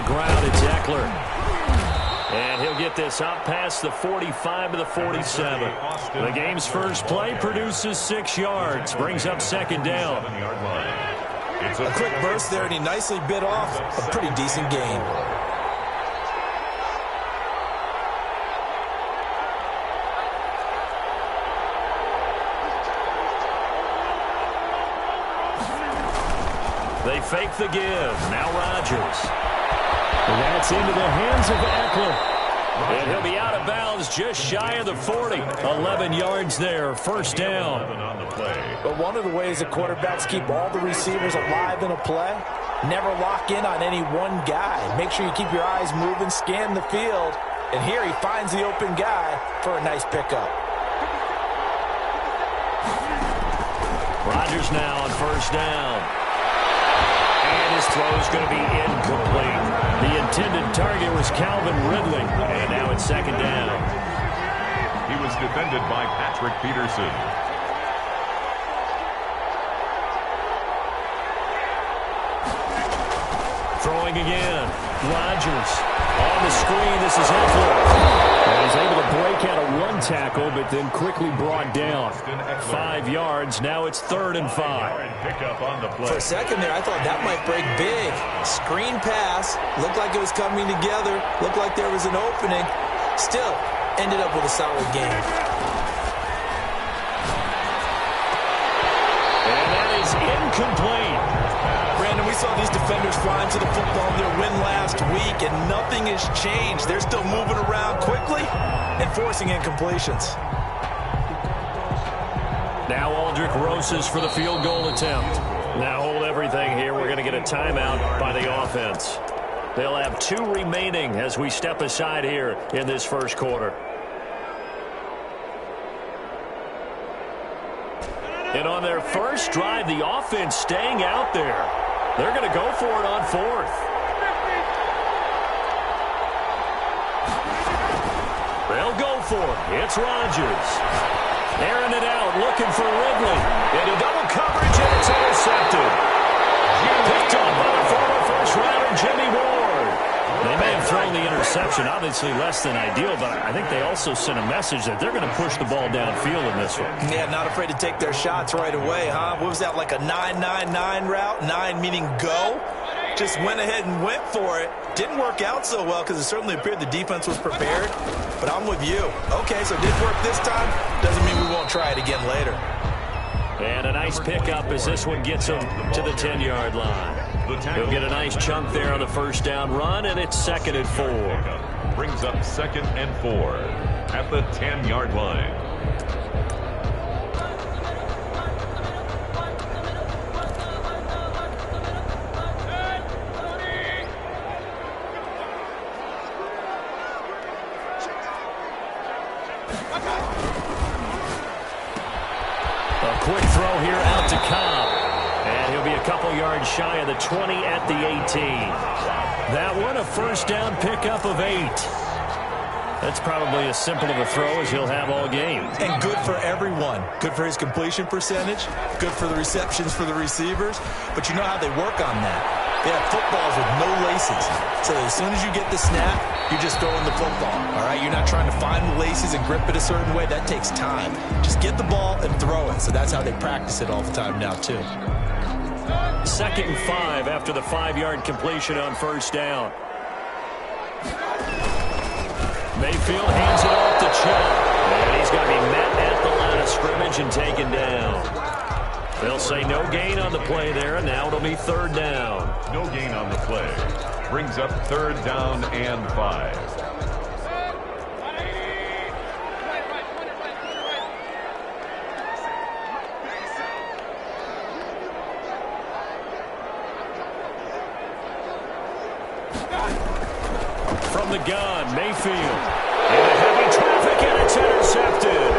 the ground, it's Eckler. And he'll get this up past the 45 to the 47. The game's first play produces 6 yards. Brings up second down. A quick burst there, and he nicely bit off a pretty decent gain. They fake the give. Now Rodgers. And that's into the hands of Eckler. And he'll be out of bounds just shy of the 40. 11 yards there, first down. But one of the ways that quarterbacks keep all the receivers alive in a play, never lock in on any one guy. Make sure you keep your eyes moving, scan the field. And here he finds the open guy for a nice pickup. Rodgers now on first down. And his throw is going to be incomplete. The intended target was Calvin Ridley. And now it's second down. He was defended by Patrick Peterson. Throwing again. Rodgers on the screen. This is Eckler. And he's able to break out of one tackle, but then quickly brought down. 5 yards. Now it's 3rd and 5. For a second there, I thought that might break big. Screen pass. Looked like it was coming together. Looked like there was an opening. Still, ended up with a solid game. And that is incomplete. Brandon, we saw these defenders flying to the football in their win last week, and nothing has changed. They're still moving around quickly and forcing incompletions. Now Aldrick Rosas for the field goal attempt. Now hold everything here. We're going to get a timeout by the offense. They'll have 2 remaining as we step aside here in this first quarter. And on their first drive, the offense staying out there. They're going to go for it on 4th. They'll go for it. It's Rodgers. Airing it out, looking for Ridley. Into double coverage, and it's intercepted. Picked up by the former first-rounder, Jimmy Ward. They may have thrown the interception, obviously less than ideal, but I think they also sent a message that they're going to push the ball downfield in this one. Yeah, not afraid to take their shots right away, huh? What was that, like a 9-9-9 route? 9 meaning go? Just went ahead and went for it. Didn't work out so well because it certainly appeared the defense was prepared. But I'm with you. Okay, so it did work this time. Doesn't mean we won't try it again later. And a nice pickup as this one gets him to the 10-yard line. He'll get a nice chunk there on the first down run, and it's 2nd and 4. Brings up 2nd and 4 at the 10-yard line. A quick throw here out to Cobb. And he'll be a couple yards shy of the 20 at the 18. That one, a first down pickup of 8. That's probably as simple of a throw as he'll have all game. And good for everyone. Good for his completion percentage. Good for the receptions for the receivers. But you know how they work on that. They have footballs with no laces. So as soon as you get the snap, you're just throwing the football. All right, you're not trying to find the laces and grip it a certain way. That takes time. Just get the ball and throw it. So that's how they practice it all the time now, too. 2nd and 5 after the 5-yard completion on first down. Mayfield hands it off to Chubb. And he's going to be met at the line of scrimmage and taken down. They'll say no gain on the play there, and now it'll be 3rd down. No gain on the play. Brings up 3rd down and 5. From the gun, Mayfield. Into heavy traffic, and it's intercepted.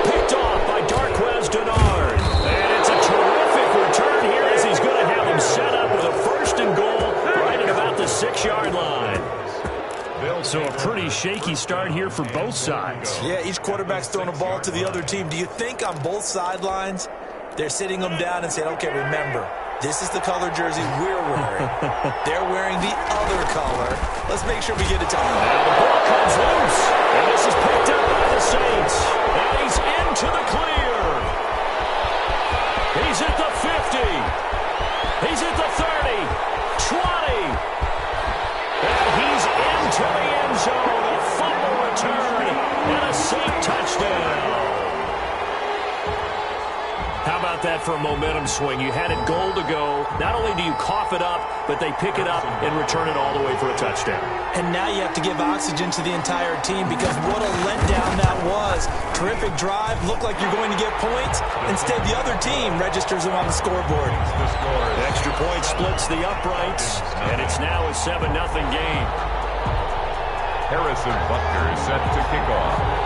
Picked off by Darquez Denard. And it's a terrific return here as he's going to have him set up with a 1st and goal right at about the 6-yard line. So a pretty shaky start here for both sides. Yeah, each quarterback's throwing a ball to the other team. Do you think on both sidelines they're sitting them down and saying, okay, remember, This is the color jersey we're wearing. They're wearing the other color. Let's make sure we get it to them. Now the ball comes loose, and this is picked up by the Saints. And he's into the clear. He's at the 50. He's at the 30, 20. And he's into the end zone. A fumble return and a Saint touchdown. How about that for a momentum swing? You had it goal to go. Not only do you cough it up, but they pick it up and return it all the way for a touchdown. And now you have to give oxygen to the entire team because what a letdown that was. Terrific drive. Looked like you're going to get points. Instead, the other team registers them on the scoreboard. The extra point splits the uprights, and it's now a 7-0 game. Harrison Butker is set to kick off.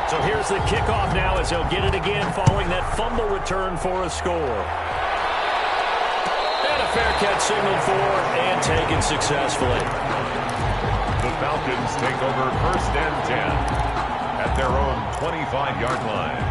So here's the kickoff now as they'll get it again following that fumble return for a score. And a fair catch signaled for and taken successfully. The Falcons take over 1st and 10 at their own 25-yard line.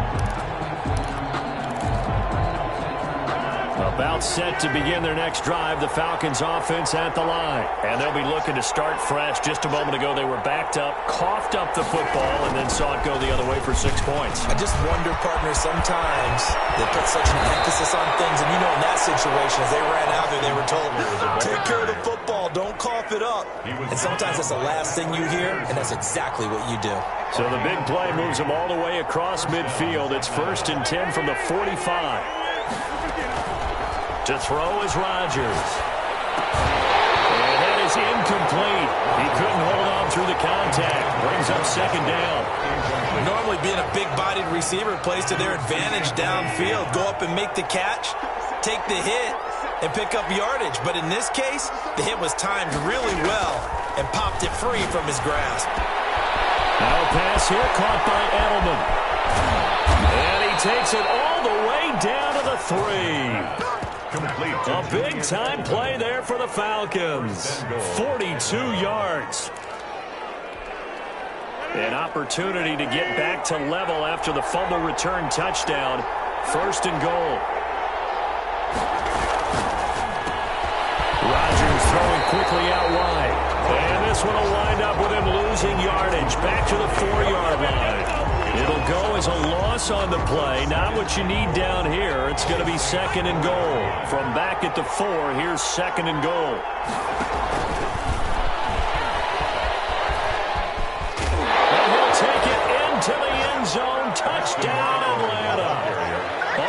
About set to begin their next drive, the Falcons offense at the line. And they'll be looking to start fresh. Just a moment ago, they were backed up, coughed up the football, and then saw it go the other way for 6 points. I just wonder, partner, sometimes they put such an emphasis on things. And, you know, in that situation, as they ran out there, they were told, take care of the football, don't cough it up. And sometimes that's the last thing you hear, and that's exactly what you do. So the big play moves them all the way across midfield. It's 1st and 10 from the 45. To throw is Rodgers. And that is incomplete. He couldn't hold on through the contact. Brings up 2nd down. Normally being a big-bodied receiver plays to their advantage downfield. Go up and make the catch, take the hit, and pick up yardage. But in this case, the hit was timed really well and popped it free from his grasp. Now pass here caught by Edelman. And he takes it all the way down to the 3. A big-time play there for the Falcons. 42 yards. An opportunity to get back to level after the fumble return touchdown. 1st and goal. Rodgers throwing quickly out wide. And this one will wind up with him losing yardage. Back to the 4-yard line. It'll go as a loss on the play. Not what you need down here. It's going to be 2nd and goal. From back at the 4, here's 2nd and goal. And he'll take it into the end zone. Touchdown, Atlanta.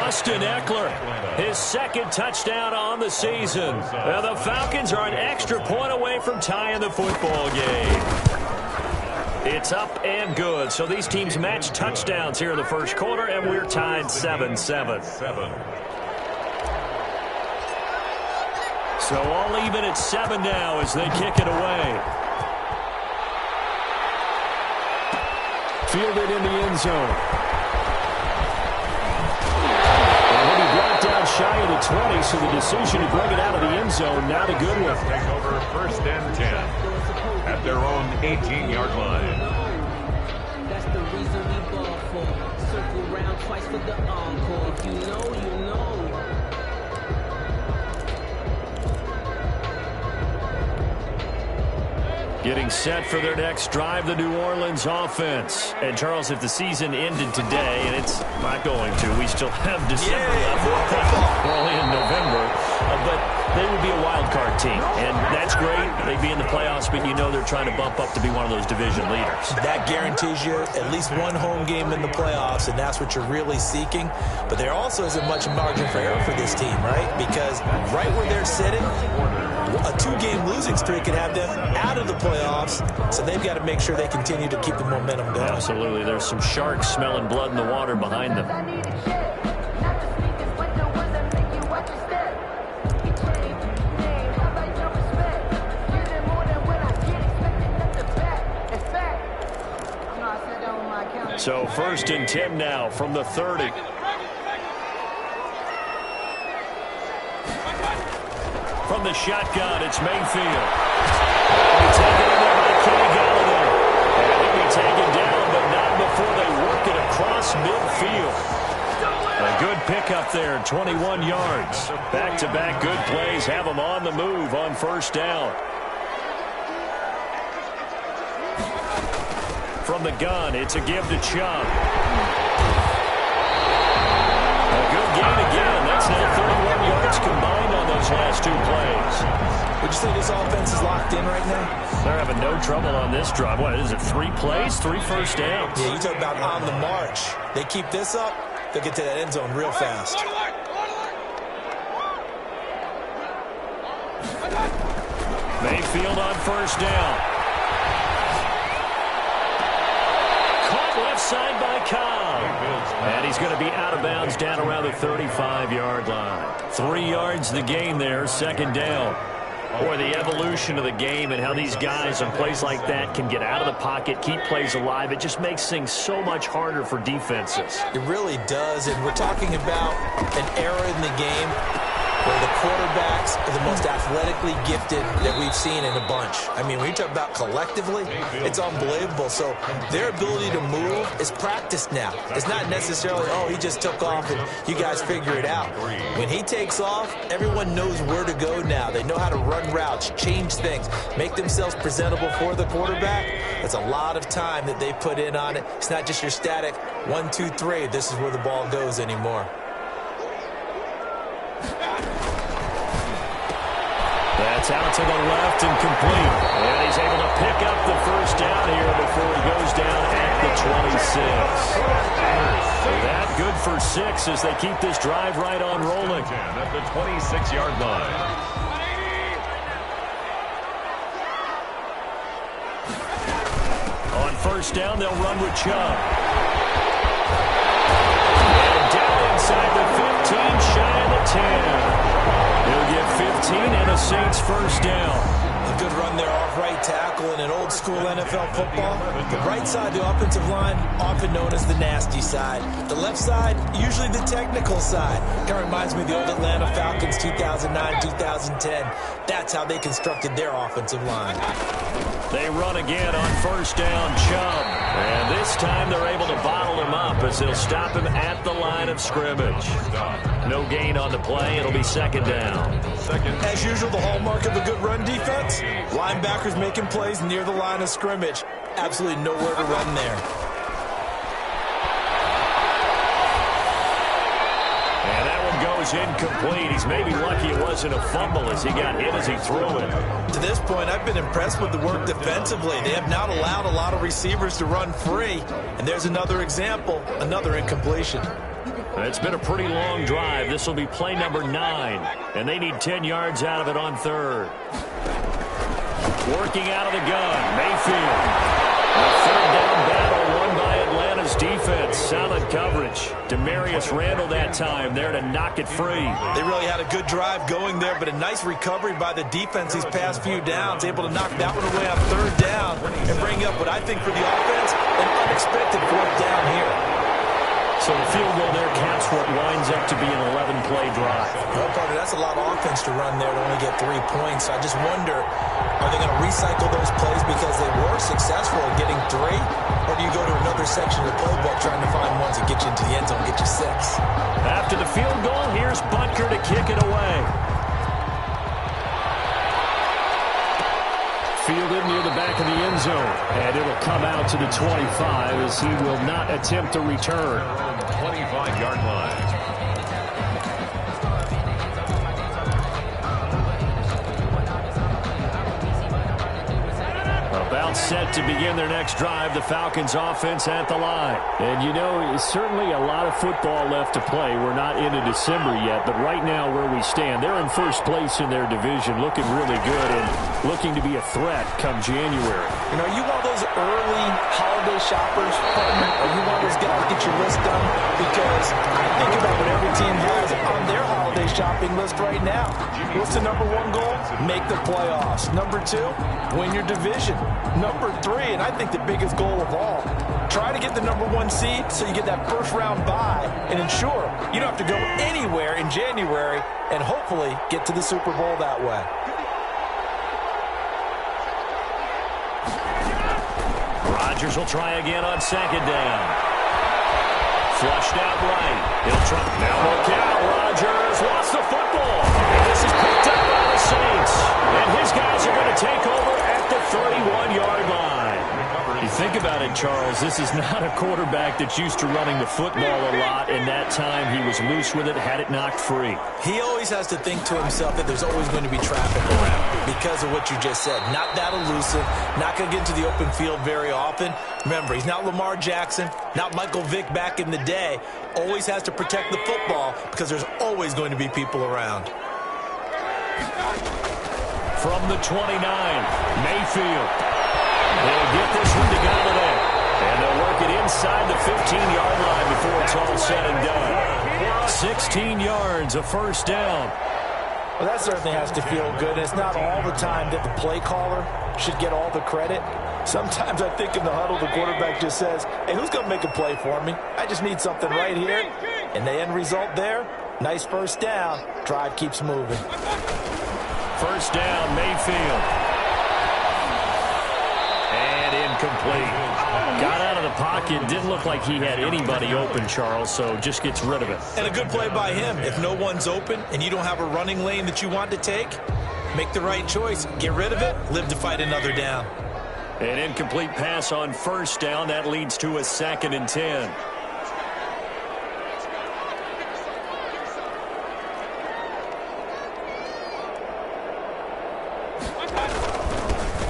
Austin Eckler, his 2nd touchdown on the season. And the Falcons are an extra point away from tying the football game. It's up and good. So these teams match touchdowns here in the 1st quarter, and we're tied 7-7. So all even at 7 now as they kick it away. Fielded in the end zone. And he'll be brought down shy of the 20, so the decision to bring it out of the end zone, not a good one. Take over 1st and 10 at their own 18-yard line. That's the reason we ball for. Circle round twice for the encore. If you know, you know. Getting set for their next drive, the New Orleans offense. And, Charles, if the season ended today, and it's not going to, we still have December left. We're only in November. But they would be a wild card team. And that's great. They'd be in the playoffs, but you know they're trying to bump up to be one of those division leaders. That guarantees you at least one home game in the playoffs, and that's what you're really seeking. But there also isn't much margin for error for this team, right? Because right where they're sitting, a 2-game losing streak could have them out of the playoffs, so they've got to make sure they continue to keep the momentum going. Absolutely. There's some sharks smelling blood in the water behind them. So 1st and 10 now from the 30. From the shotgun, it's Mayfield. He'll be taken in there by Kenny Galladay. And he'll be taken down, but not before they work it across midfield. A good pickup there, 21 yards. Back-to-back good plays have them on the move on first down. From the gun, it's a give to Chubb. A good gain again. That's now 31 yards combined on those last two plays. Would you say this offense is locked in right now? They're having no trouble on this drive. What is it, 3 plays, 3 first downs? Yeah, you talk about on the march. They keep this up, they'll get to that end zone real fast. Mayfield on first down. Caught left side by Cobb. And he's going to be out of bounds down around the 35-yard line. 3 yards the gain there, second down. Boy, the evolution of the game and how these guys on plays like that can get out of the pocket, keep plays alive, it just makes things so much harder for defenses. It really does, and we're talking about an era in the game where the quarterbacks are the most athletically gifted that we've seen in a bunch. I mean, when you talk about collectively, it's unbelievable. So their ability to move is practiced now. It's not necessarily, oh, he just took off and you guys figure it out. When he takes off, everyone knows where to go now. They know how to run routes, change things, make themselves presentable for the quarterback. That's a lot of time that they put in on it. It's not just your static 1, 2, 3. This is where the ball goes anymore. That's out to the left and complete. And he's able to pick up the first down here before he goes down at the 26. That good for 6 as they keep this drive right on rolling. At the 26-yard line. On first down, they'll run with Chubb. And down inside the 15, shy of the 10. He'll get 15 and a Saints first down. A good run there off right tackle in an old school NFL football. The right side, the offensive line, often known as the nasty side. The left side, usually the technical side. Kind of reminds me of the old Atlanta Falcons 2009, 2010. That's how they constructed their offensive line. They run again on first down, Chubb. And this time they're able to bottle him up as they'll stop him at the line of scrimmage. No gain on the play. It'll be second down. As usual, the hallmark of a good run defense, linebackers making plays near the line of scrimmage. Absolutely nowhere to run there. And that one goes incomplete. He's maybe lucky it wasn't a fumble as he got hit as he threw it. To this point, I've been impressed with the work defensively. They have not allowed a lot of receivers to run free. And there's another example, another incompletion. It's been a pretty long drive. This will be play number 9. And they need 10 yards out of it on third. Working out of the gun, Mayfield. A third down battle won by Atlanta's defense. Solid coverage. Demarius Randall that time there to knock it free. They really had a good drive going there, but a nice recovery by the defense these past few downs. Able to knock that one away on third down and bring up what I think for the offense, an unexpected fourth down here. So the field goal there counts for what winds up to be an 11-play drive. Well, partner, that's a lot of offense to run there to only get 3 points. So I just wonder, are they going to recycle those plays because they were successful at getting 3? Or do you go to another section of the playbook trying to find ones that get you into the end zone, get you 6? After the field goal, here's Butker to kick it away. Fielded near the back of the end zone. And it'll come out to the 25 as he will not attempt to return. 25-yard line. About set to begin their next drive, the Falcons offense at the line. And you know, certainly a lot of football left to play. We're not into December yet, but right now where we stand, they're in first place in their division, looking really good and looking to be a threat come January. You know, you want those early holiday shoppers, partner, or you want those guys to get your list done? Because I think about what every team has on their holiday shopping list right now. What's the number 1 goal? Make the playoffs. Number 2, win your division. Number 3, and I think the biggest goal of all, try to get the number 1 seed so you get that first round bye and ensure you don't have to go anywhere in January and hopefully get to the Super Bowl that way. Rodgers will try again on second down. Flushed out right. He'll try. Now look out. Rodgers lost the football. And this is picked up by the Saints. And his guys are going to take over at the 31-yard line. You think about it, Charles, this is not a quarterback that's used to running the football a lot, and that time he was loose with it, had it knocked free. He always has to think to himself that there's always going to be traffic around because of what you just said. Not that elusive, not going to get into the open field very often. Remember, he's not Lamar Jackson, not Michael Vick back in the day. Always has to protect the football because there's always going to be people around. From the 29, Mayfield. They'll get this one to Galladay. And they'll work it inside the 15-yard line before it's all said and done. 16 yards, a first down. Well, that certainly has to feel good. It's not all the time that the play caller should get all the credit. Sometimes I think in the huddle, the quarterback just says, hey, who's going to make a play for me? I just need something right here. And the end result there, nice first down. Drive keeps moving. First down, Mayfield. Incomplete. Got out of the pocket. Didn't look like he had anybody open, Charles, so just gets rid of it. And a good play by him. If no one's open and you don't have a running lane that you want to take, make the right choice. Get rid of it. Live to fight another down. An incomplete pass on first down. That leads to a 2nd and 10.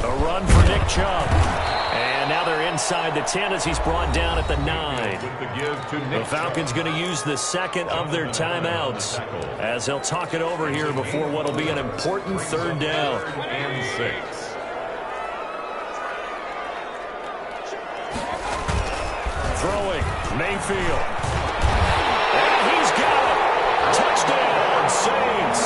A run for Nick Chubb. And now they're inside the 10 as he's brought down at the 9. The Falcons going to use the second of their timeouts as they'll talk it over here before what will be an important 3rd down. And 6. Throwing, Mayfield. And he's got it. Touchdown, Saints.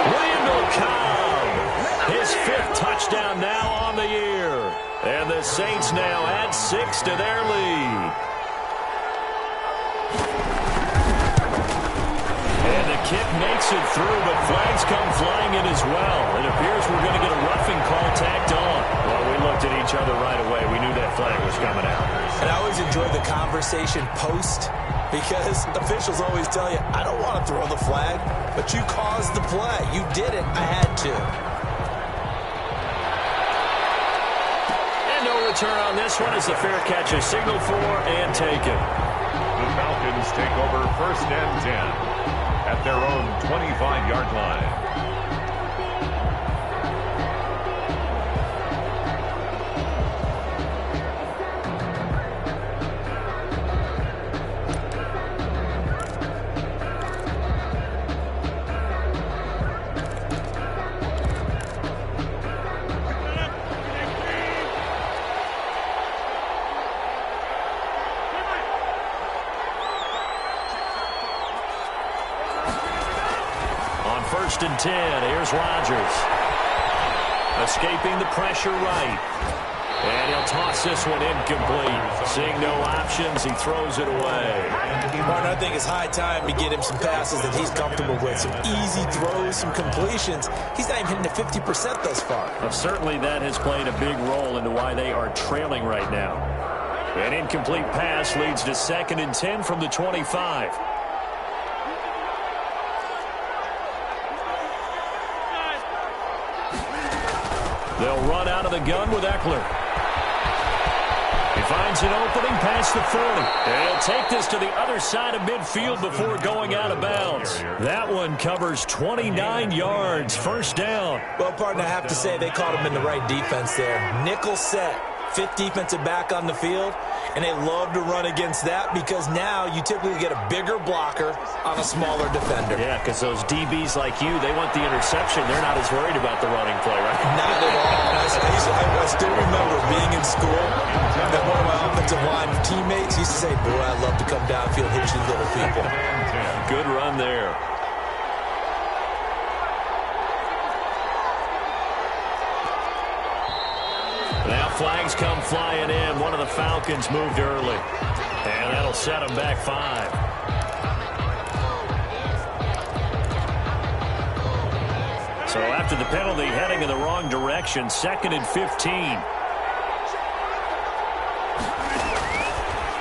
Randall Cobb. His 5th touchdown now on the year. And the Saints now add 6 to their lead. And the kick makes it through, but flags come flying in as well. It appears we're going to get a roughing call tacked on. Well, we looked at each other right away. We knew that flag was coming out. And I always enjoy the conversation post because officials always tell you, I don't want to throw the flag, but you caused the play. You did it. I had to. Return on this one as the fair catch is signaled for and taken. The Falcons take over 1st and 10 at their own 25-yard line. First and 10. Here's Rodgers. Escaping the pressure right. And he'll toss this one incomplete. Seeing no options, he throws it away. Martin, I think it's high time to get him some passes that he's comfortable with. Some easy throws, some completions. He's not even hitting the 50% thus far. Well, certainly that has played a big role into why they are trailing right now. An incomplete pass leads to 2nd and 10 from the 25. They'll run out of the gun with Eckler. He finds an opening past the 40. And he'll take this to the other side of midfield before going out of bounds. That one covers 29 yards. First down. Well, partner, I have to say they caught him in the right defense there. Nickel set. 5th defensive back on the field, and they love to run against that because now you typically get a bigger blocker on a smaller defender. Yeah, because those DBs like you, they want the interception. They're not as worried about the running play, right? Not at all. I still remember being in school, and one of my offensive line teammates used to say, boy, I'd love to come downfield, hit you little people. Good run there. Now flags come flying in. One of the Falcons moved early. And that'll set them back 5. So after the penalty, heading in the wrong direction, 2nd and 15.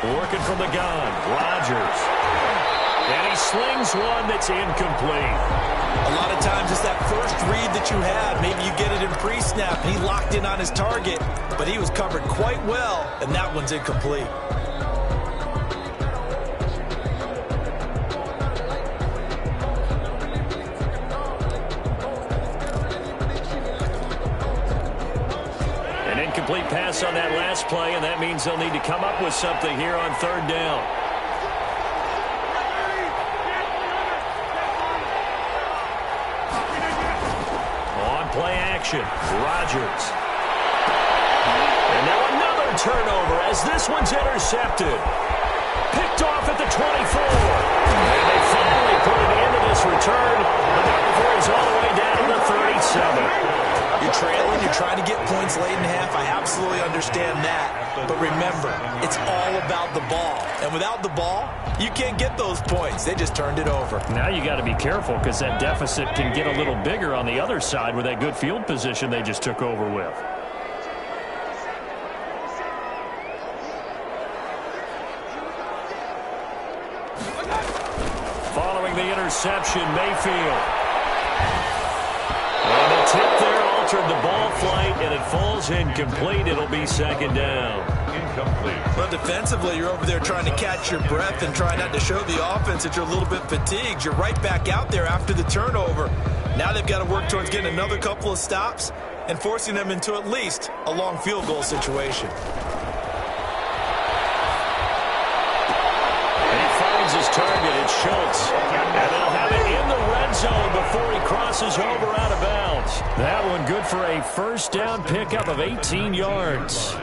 Working from the gun, Rodgers. And he slings one that's incomplete. A lot of times it's that first read that you have. Maybe you get it in pre-snap. He locked in on his target, but he was covered quite well, and that one's incomplete. An incomplete pass on that last play, and that means they'll need to come up with something here on third down. Play action. Rodgers. And now another turnover as this one's intercepted. Picked off at the 24. And they finally put an end to this return. But now before he's all the way down to the 37. You're trailing, you're trying to get points late in half. I absolutely understand that. But remember, it's all about the ball. And without the ball, you can't get those points. They just turned it over. Now you got to be careful because that deficit can get a little bigger on the other side with that good field position they just took over with. Following the interception, Mayfield. And the tip there altered the ball flight, and it falls incomplete. It'll be second down. Incomplete. Well, defensively, you're over there trying to catch your breath and try not to show the offense that you're a little bit fatigued. You're right back out there after the turnover. Now they've got to work towards getting another couple of stops and forcing them into at least a long field goal situation. And he finds his target. It's Schultz. And they'll have it in the red zone before he crosses over out of bounds. That one good for a first down pickup of 18 yards.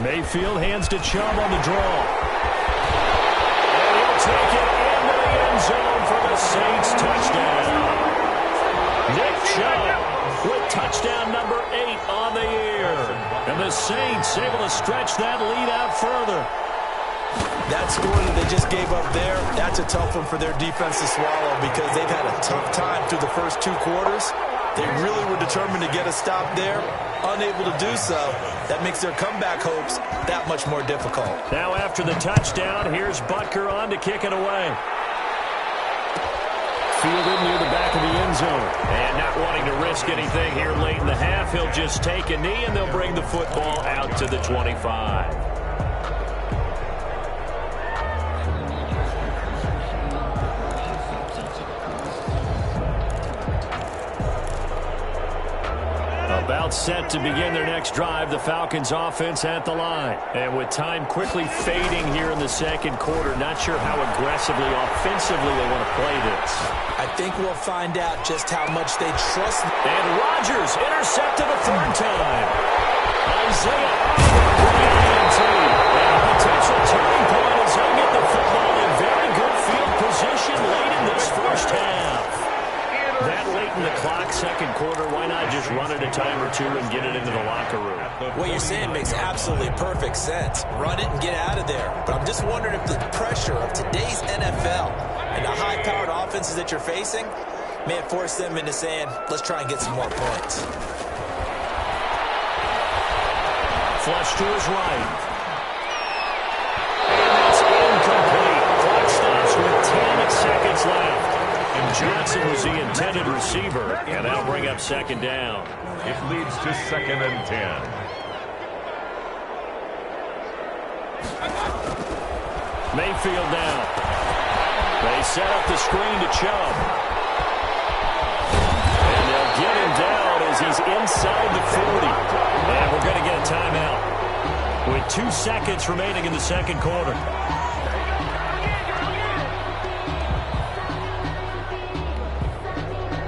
Mayfield hands to Chubb on the draw. And he'll take it into the end zone for the Saints touchdown. Nick Chubb with touchdown number 8 on the year. And the Saints able to stretch that lead out further. That score that they just gave up there, that's a tough one for their defense to swallow because they've had a tough time through the first 2 quarters. They really were determined to get a stop there, unable to do so. That makes their comeback hopes that much more difficult. Now after the touchdown, here's Butker on to kick it away. Fielded near the back of the end zone. And not wanting to risk anything here late in the half, he'll just take a knee and they'll bring the football out to the 25. About set to begin their next drive, the Falcons offense at the line. And with time quickly fading here in the second quarter, not sure how aggressively, offensively they want to play this. I think we'll find out just how much they trust. And Rodgers intercepted a third time. Isaiah INT. And a potential turning point as they get the football in very good field position late in this first half. That late in the clock, second quarter, why not just run it a time or two and get it into the locker room? What you're saying makes absolutely perfect sense. Run it and get out of there. But I'm just wondering if the pressure of today's NFL and the high-powered offenses that you're facing may have forced them into saying, let's try and get some more points. Flush to his right. And that's incomplete. Clock stops with 10 seconds left. And Johnson was the intended receiver, and that'll bring up second down. It leads to 2nd and 10. Mayfield down. They set up the screen to Chubb. And they'll get him down as he's inside the 40. And we're going to get a timeout with 2 seconds remaining in the second quarter.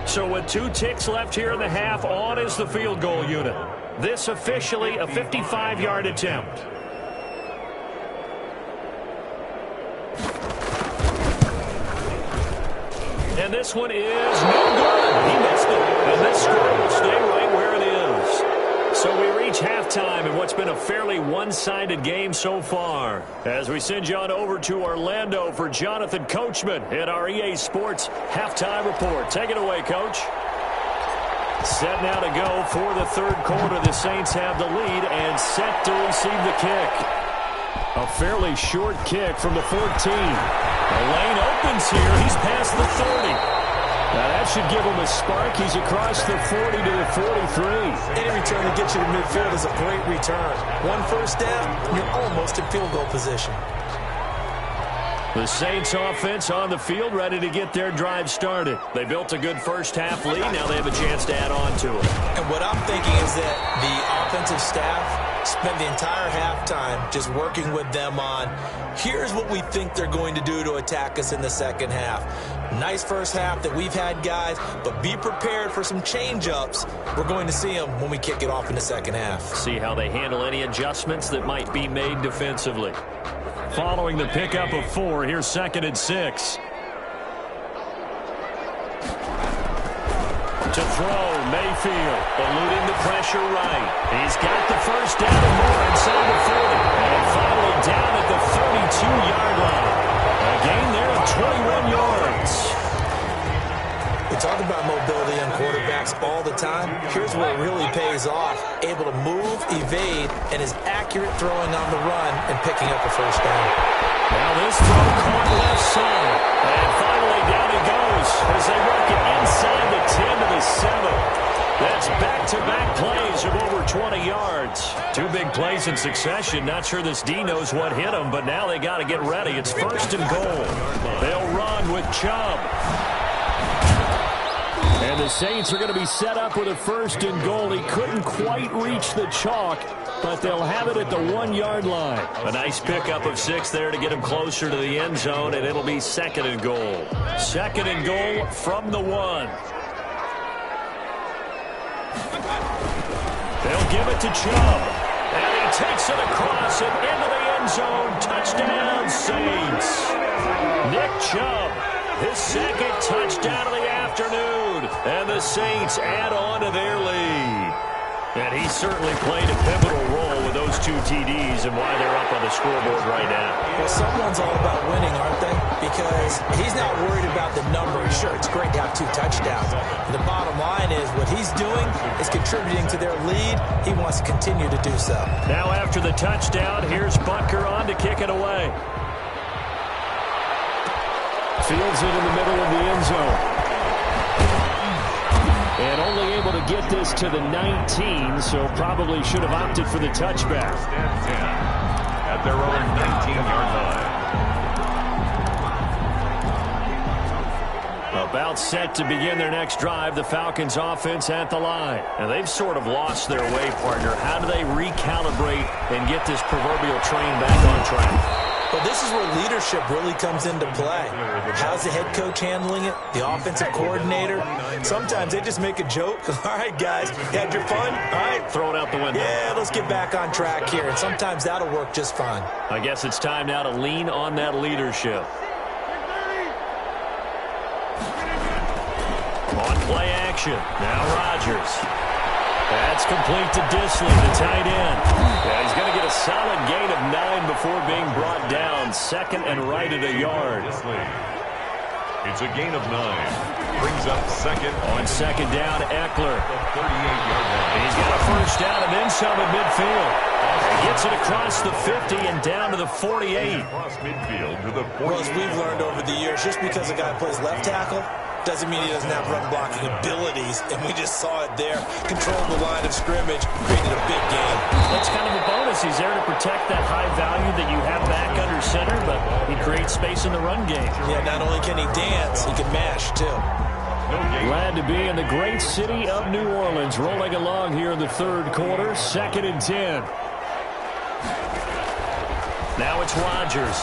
So with 2 ticks left here in the half, on is the field goal unit. This officially a 55-yard attempt. And this one is no good. He missed it. And this score will stay right where it is. So we reach halftime in what's been a fairly one-sided game so far. As we send you on over to Orlando for Jonathan Coachman in our EA Sports Halftime Report. Take it away, Coach. Set now to go for the third quarter. The Saints have the lead and set to receive the kick. A fairly short kick from the 14. The lane opens here. He's past the 30. Now that should give him a spark. He's across the 40 to the 43. Any return to get you to midfield is a great return. One first down, you're almost in field goal position. The Saints offense on the field, ready to get their drive started. They built a good first half lead. Now they have a chance to add on to it. And what I'm thinking is that the offensive staff spent the entire halftime just working with them on, here's what we think they're going to do to attack us in the second half. Nice first half that we've had, guys, but be prepared for some change-ups. We're going to see them when we kick it off in the second half. See how they handle any adjustments that might be made defensively. Following the pickup of 4, here's 2nd and 6. To throw, Mayfield, eluding the pressure right. He's got the first down and more inside the 40. And finally down at the 32-yard line. A gain there of 21 yards. We talk about mobility on quarterbacks all the time. Here's where it really pays off. Able to move, evade, and is accurate throwing on the run and picking up a first down. Now this throw caught left side. And finally down he goes as they work it inside the 10 to the 7. That's back-to-back plays of over 20 yards. 2 big plays in succession. Not sure this D knows what hit him, but now they got to get ready. It's 1st and goal. They'll run with Chubb. And the Saints are going to be set up with a 1st and goal. He couldn't quite reach the chalk, but they'll have it at the 1-yard line. A nice pickup of 6 there to get him closer to the end zone, and it'll be 2nd and goal. 2nd and goal from the 1. They'll give it to Chubb. And he takes it across and into the end zone. Touchdown, Saints. Nick Chubb, his 2nd touchdown of the afternoon. And the Saints add on to their lead. And he certainly played a pivotal role with those 2 TDs and why they're up on the scoreboard right now. Well, someone's all about winning, aren't they? Because he's not worried about the number. Sure, it's great to have 2 touchdowns. The bottom line is what he's doing is contributing to their lead. He wants to continue to do so. Now after the touchdown, here's Butker on to kick it away. Fields it in the middle of the end zone. And only able to get this to the 19, so probably should have opted for the touchback. At their own 19-yard line. About set to begin their next drive, the Falcons offense at the line. And they've sort of lost their way, partner. How do they recalibrate and get this proverbial train back on track? Well, this is where leadership really comes into play. How's the head coach handling it? The offensive coordinator? Sometimes they just make a joke. All right, guys, you had your fun? All right. Throw it out the window. Yeah, let's get back on track here. And sometimes that'll work just fine. I guess it's time now to lean on that leadership. On play action. Now Rodgers. That's complete to Disley, the tight end. Yeah, he's going to get a solid gain of 9 before being brought down. 2nd and right at a yard. It's a gain of 9. Brings up 2nd. On 2nd down, Eckler. 38-yard line. He's got a first down and then some at midfield. He gets it across the 50 and down to the 48. Across midfield to the 48. Well, as we've learned over the years, just because a guy plays left tackle doesn't mean he doesn't have run blocking abilities, and we just saw it there. Controlled the line of scrimmage, created a big gain. That's kind of a bonus. He's there to protect that high value that you have back under center, but he creates space in the run game. Yeah, not only can he dance, he can mash, too. Glad to be in the great city of New Orleans, rolling along here in the 3rd quarter, 2nd and 10. Now it's Rodgers.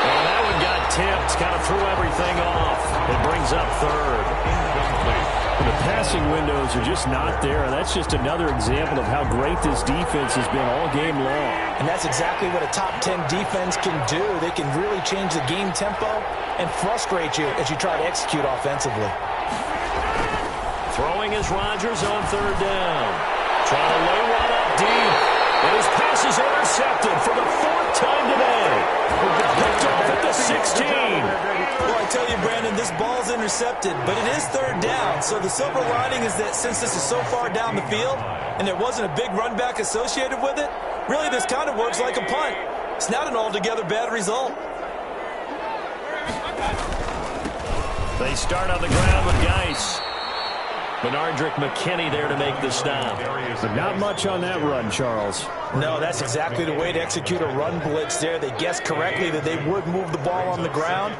And that one got tipped, kind of threw everything off. It brings up 3rd. The passing windows are just not there. That's just another example of how great this defense has been all game long. And that's exactly what a top 10 defense can do. They can really change the game tempo and frustrate you as you try to execute offensively. Throwing is Rodgers on 3rd down. Trying to lay one up deep. And his pass is intercepted for the 4th time today. Picked off at the 16. Well, I tell you, Brandon, this ball's intercepted, but it is third down. So the silver lining is that since this is so far down the field and there wasn't a big run back associated with it, really this kind of works like a punt. It's not an altogether bad result. They start on the ground with Geis. Benardrick McKinney there to make the stop. Not much on that run, Charles. No, that's exactly the way to execute a run blitz there. They guessed correctly that they would move the ball on the ground,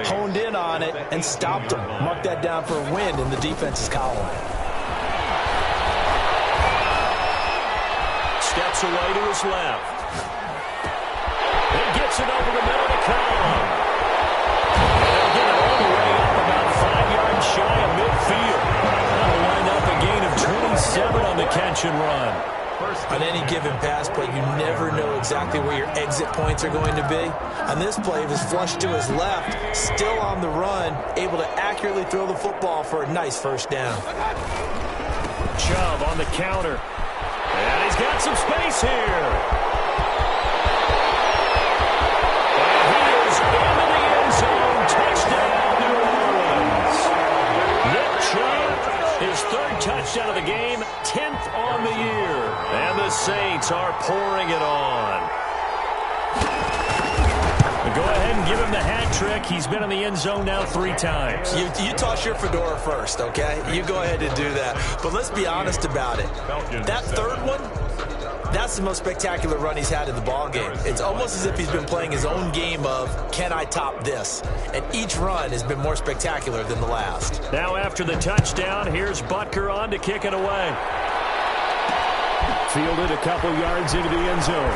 honed in on it, and stopped them. Mark that down for a win in the defense's column. Steps away to his left. He gets it over the middle to Collins. They'll get it all the way up about 5 yards shy of midfield. That'll wind up a gain of 27 on the catch and run. On any given pass play, you never know exactly where your exit points are going to be. On this play, it was flushed to his left, still on the run, able to accurately throw the football for a nice first down. Chubb on the counter. And he's got some space here. And he is into the end zone. Touchdown, New Orleans. Nick Chubb, his third touchdown of the game, 10th on the year. And the Saints are pouring it on. Go ahead and give him the hat trick. He's been in the end zone now 3 times. You toss your fedora first, okay? You go ahead and do that. But let's be honest about it. That third one, that's the most spectacular run he's had in the ballgame. It's almost as if he's been playing his own game of, can I top this? And each run has been more spectacular than the last. Now after the touchdown, here's Butker on to kick it away. Fielded a couple yards into the end zone.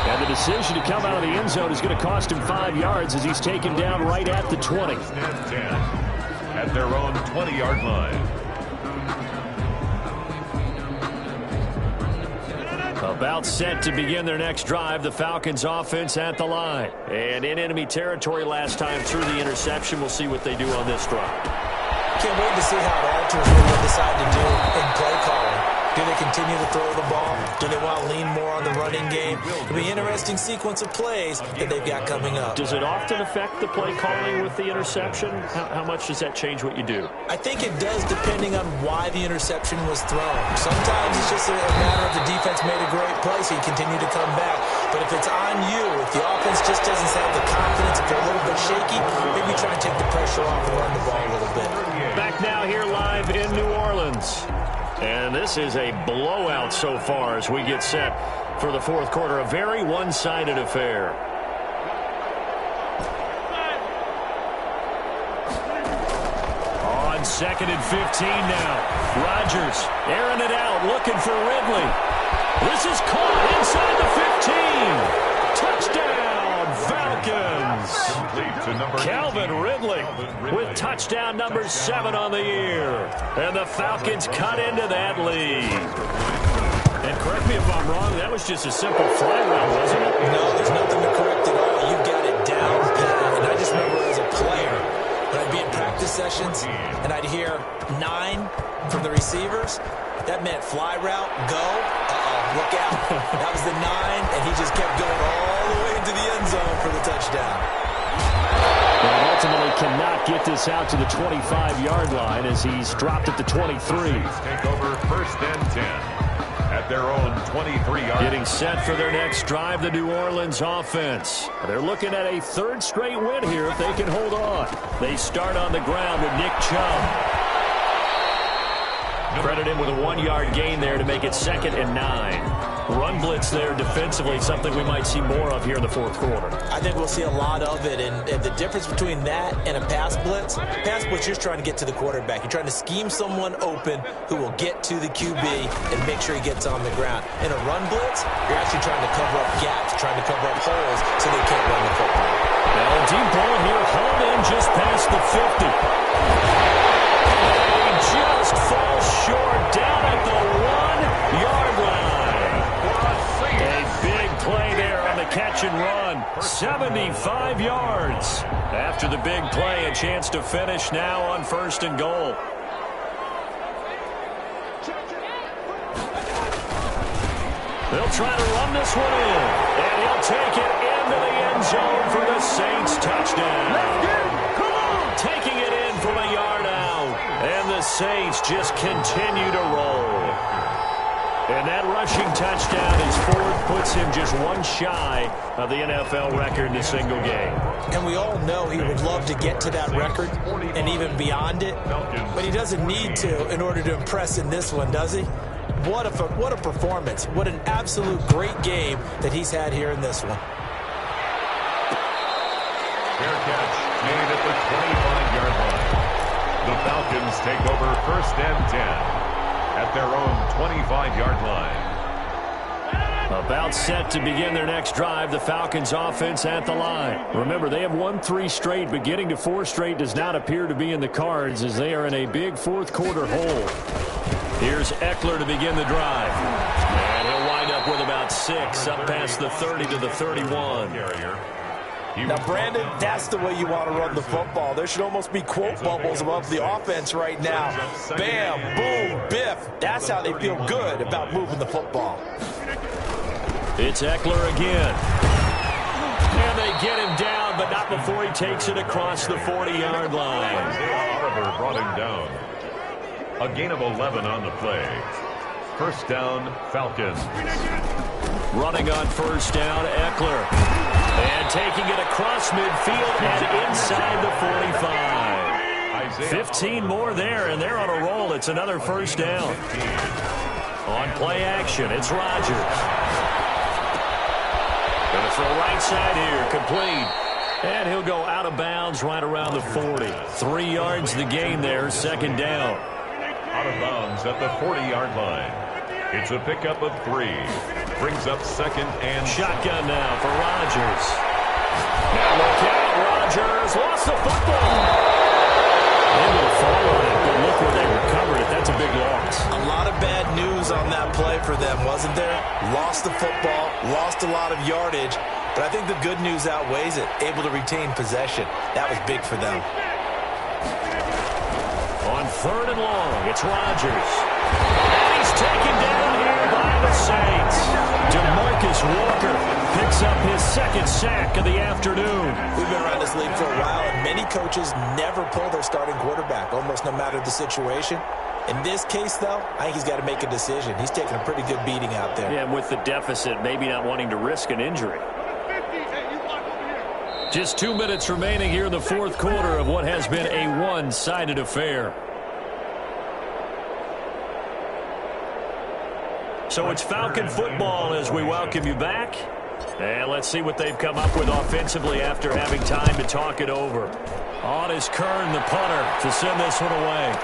And the decision to come out of the end zone is going to cost him 5 yards as he's taken down right at the 20. At their own 20-yard line. About set to begin their next drive, the Falcons offense at the line. And in enemy territory last time through the interception. We'll see what they do on this drive. Can't wait to see how it alters what they decide to do in play calling. Do they continue to throw the ball? Do they want to lean more on the running game? It'll be an interesting sequence of plays that they've got coming up. Does it often affect the play calling with the interception? How much does that change what you do? I think it does depending on why the interception was thrown. Sometimes it's just a matter of the defense made a great play, so you continue to come back. But if it's on you, if the offense just doesn't have the confidence, if they're a little bit shaky, maybe try and take the pressure off and run the ball a little bit. Back now here live in New Orleans. And this is a blowout so far as we get set for the fourth quarter. A very one-sided affair. On 2nd and 15 now. Rodgers airing it out, looking for Ridley. This is caught inside the 15. Touchdown, Falcons. Calvin Ridley with touchdown number 7 on the year. And the Falcons cut into that lead. And correct me if I'm wrong, that was just a simple fly route, wasn't it? No, there's nothing to correct at all. You've got it down pat. And I just remember as a player, when I'd be in practice sessions and I'd hear 9 from the receivers, that meant fly route, go. Look out. That was the 9, and he just kept going all the way into the end zone for the touchdown. And ultimately cannot get this out to the 25-yard line as he's dropped at the 23. Take over 1st and 10 at their own 23-yard. Getting set for their next drive, the New Orleans offense. They're looking at a 3rd straight win here if they can hold on. They start on the ground with Nick Chubb. Credit him with a 1-yard gain there to make it 2nd and 9. Run blitz there defensively, something we might see more of here in the fourth quarter. I think we'll see a lot of it, and the difference between that and a pass blitz, you're just trying to get to the quarterback. You're trying to scheme someone open who will get to the QB and make sure he gets on the ground. In a run blitz, you're actually trying to cover up gaps, trying to cover up holes so they can't run the football. Now a deep ball here, home in just past the 50. Just falls short down at the 1-yard line. A big play there on the catch and run. 75 yards. After the big play, a chance to finish now on 1st and goal. They'll try to run this one in. And he'll take it into the end zone for the Saints touchdown. Taking it in from a yard out. And the Saints just continue to roll. And that rushing touchdown, his fourth, puts him just one shy of the NFL record in a single game. And we all know he would love to get to that record and even beyond it, but he doesn't need to in order to impress in this one, does he? What a performance. What an absolute great game that he's had here in this one. Fair catch made at the 25-yard line. The Falcons take over 1st and 10 at their own 25-yard line. About set to begin their next drive, the Falcons offense at the line. Remember, they have won 3 straight, but getting to 4 straight does not appear to be in the cards as they are in a big fourth quarter hole. Here's Eckler to begin the drive. And he'll wind up with about 6 up past the 30 to the 31. Now, Brandon, that's the way you want to run the football. There should almost be quote bubbles above the offense right now. Bam, boom, biff. That's how they feel good about moving the football. It's Eckler again. And they get him down, but not before he takes it across the 40-yard line. Oliver brought him down. A gain of 11 on the play. 1st down, Falcons. Running on 1st down, Eckler. And taking it across midfield and inside the 45. 15 more there, and they're on a roll. It's another 1st down. On play action, it's Rodgers. Going to throw right side here, complete. And he'll go out of bounds right around the 40. 3 yards the gain there, 2nd down. Out of bounds at the 40-yard line. It's a pickup of 3. Brings up 2nd and shotgun now for Rodgers. Now look out, Rodgers lost the football. They will fall on it, but look where they recovered it. That's a big loss. A lot of bad news on that play for them, wasn't there? Lost the football, lost a lot of yardage, but I think the good news outweighs it. Able to retain possession. That was big for them. On 3rd and long, it's Rodgers. And he's taken down here by the Saints. DeMarcus Walker picks up his 2nd sack of the afternoon. We've been around this league for a while, and many coaches never pull their starting quarterback, almost no matter the situation. In this case, though, I think he's got to make a decision. He's taking a pretty good beating out there. Yeah, and with the deficit, maybe not wanting to risk an injury. Just 2 minutes remaining here in the fourth quarter of what has been a one-sided affair. So it's Falcon football as we welcome you back. And let's see what they've come up with offensively after having time to talk it over. On is Kern, the punter, to send this one away.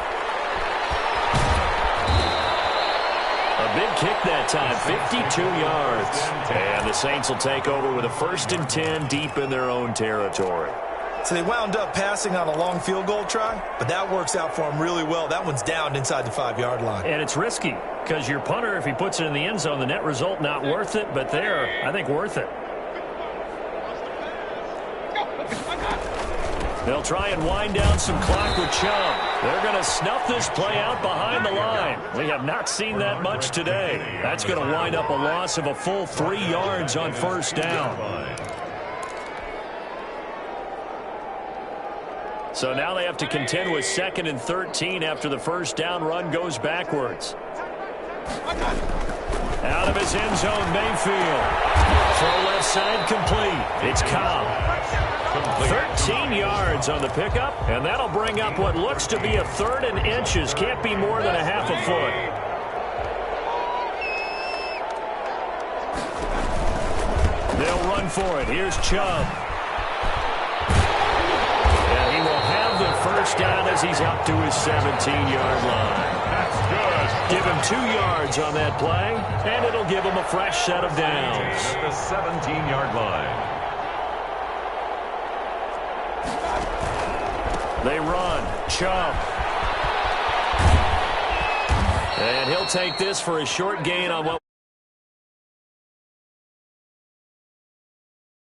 A big kick that time, 52 yards. And the Saints will take over with a 1st and 10 deep in their own territory. So they wound up passing on a long field goal try, but that works out for them really well. That one's down inside the 5-yard line. And it's risky because your punter, if he puts it in the end zone, the net result not worth it, but there, I think worth it. They'll try and wind down some clock with Chubb. They're going to snuff this play out behind the line. We have not seen that much today. That's going to wind up a loss of a full 3 yards on 1st down. So now they have to contend with 2nd and 13 after the 1st down run goes backwards. Out of his end zone, Mayfield. Throw left side complete. It's Cobb. 13 yards on the pickup, and that'll bring up what looks to be a 3rd and inches. Can't be more than a half a foot. They'll run for it. Here's Chubb. And he will have the 1st down as he's up to his 17-yard line. That's good. Give him 2 yards on that play, and it'll give him a fresh set of downs. At the 17-yard line. They run. Chubb. And he'll take this for a short gain on what